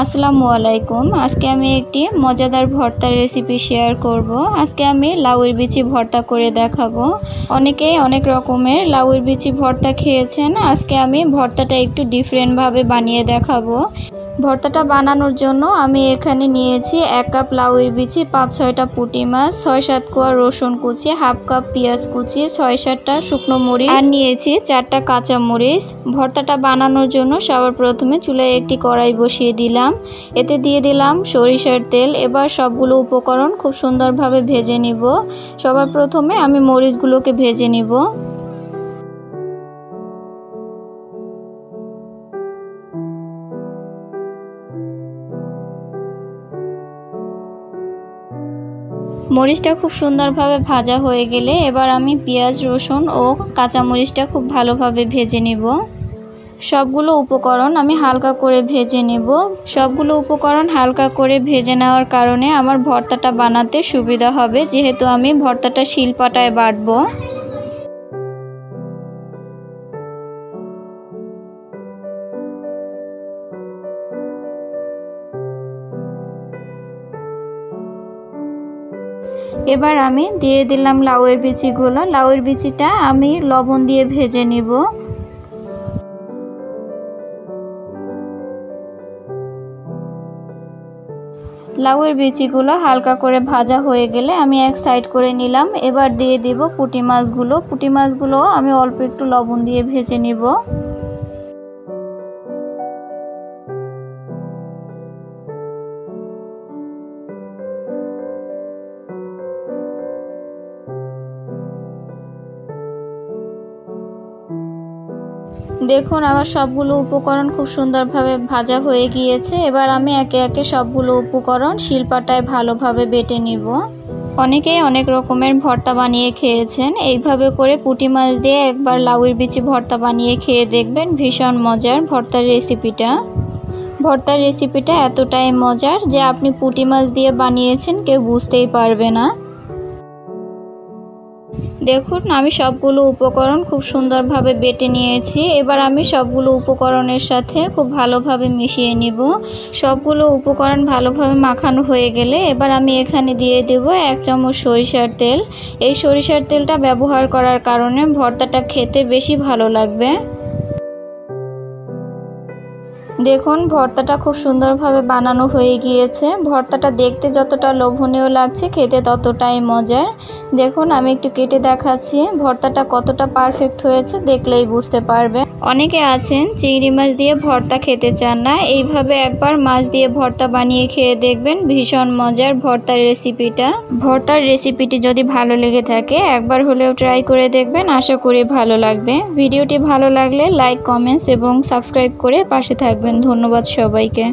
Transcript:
আসসালামু আলাইকুম। আজকে আমি একটি মজাদার ভর্তার রেসিপি শেয়ার করব। আজকে আমি লাউয়ের বিচি ভর্তা করে দেখাবো। অনেকেই অনেক রকমের লাউয়ের বিচি ভর্তা খেয়েছেন। আজকে আমি ভর্তাটা একটু ডিফারেন্টভাবে বানিয়ে দেখাবো। ভর্তাটা বানানোর জন্য আমি এখানে নিয়েছি 1 কাপ লাউয়ের বিচি, 5-6টা পুঁটি মাছ, 6-7 কোয়া রসুন কুচি, হাফ কাপ পেঁয়াজ কুচি, 6-7টা শুকনো মরিচ আর নিয়েছি 4টা কাঁচা মরিচ। ভর্তাটা বানানোর জন্য সবার প্রথমে চুলায় একটি কড়াই বসিয়ে দিলাম। এতে দিয়ে দিলাম সরিষার তেল। এবার সবগুলো উপকরণ খুব সুন্দরভাবে ভেজে নিব। সবার প্রথমে আমি মরিচগুলোকে ভেজে নিব। মরিচটা খুব সুন্দরভাবে ভাজা হয়ে গেলে এবার আমি পেঁয়াজ, রসুন ও কাঁচা মরিচটা খুব ভালোভাবে ভেজে নেব। সবগুলো উপকরণ আমি হালকা করে ভেজে নেব। সবগুলো উপকরণ হালকা করে ভেজে নেওয়ার কারণে আমার ভর্তাটা বানাতে সুবিধা হবে, যেহেতু আমি ভর্তাটা শিলপাটায় বাটবো। এবার আমি দিয়ে দিলাম লাউয়ের বিচিগুলো। লাউয়ের বিচিটা আমি লবণ দিয়ে ভেজে নিব। লাউয়ের বিচিগুলো হালকা করে ভাজা হয়ে গেলে আমি এক সাইড করে নিলাম। এবার দিয়ে দিব পুঁটি মাছগুলো। পুঁটি মাছগুলো আমি অল্প একটু লবণ দিয়ে ভেজে নিব। দেখুন আমার সবগুলো উপকরণ খুব সুন্দরভাবে ভাজা হয়ে গিয়েছে। এবার আমি একে একে সবগুলো উপকরণ শিলপাটায় ভালোভাবে বেটে নিব। অনেকেই অনেক রকমের ভর্তা বানিয়ে খেয়েছেন। এইভাবে করে পুঁটি মাছ দিয়ে একবার লাউয়ের বিচি ভর্তা বানিয়ে খেয়ে দেখবেন, ভীষণ মজার ভর্তার রেসিপিটা। ভর্তার রেসিপিটা এতটাই মজার যে আপনি পুঁটি মাছ দিয়ে বানিয়েছেন কেউ বুঝতেই পারবে না। দেখুন আমি সবগুলো উপকরণ খুব সুন্দরভাবে বেটে নিয়েছি। এবার আমি সবগুলো উপকরণের সাথে খুব ভালোভাবে মিশিয়ে নিব। সবগুলো উপকরণ ভালোভাবে মাখানো হয়ে গেলে এবার আমি এখানে দিয়ে দেব 1 চামচ সরিষার তেল। এই সরিষার তেলটা ব্যবহার করার কারণে ভর্তাটা খেতে বেশি ভালো লাগবে। দেখুন ভর্তাটা খুব সুন্দরভাবে বানানো হয়ে গিয়েছে। ভর্তাটা দেখতে যতটা লোভনীয় লাগছে খেতে ততটাই মজার। দেখুন আমি একটু কেটে দেখাচ্ছি ভর্তাটা কতটা পারফেক্ট হয়েছে, দেখলেই বুঝতে পারবে। অনেকে আছেন চিংড়ি মাছ দিয়ে ভর্তা খেতে চান না, এইভাবে একবার মাছ দিয়ে ভর্তা বানিয়ে খেয়ে দেখবেন, ভীষণ মজার ভর্তার রেসিপিটা। ভর্তার রেসিপিটি যদি ভালো লেগে থাকে একবার হলেও ট্রাই করে দেখবেন, আশা করি ভালো লাগবে। ভিডিওটি ভালো লাগলে লাইক, কমেন্টস এবং সাবস্ক্রাইব করে পাশে থাকবেন। ধন্যবাদ সবাইকে।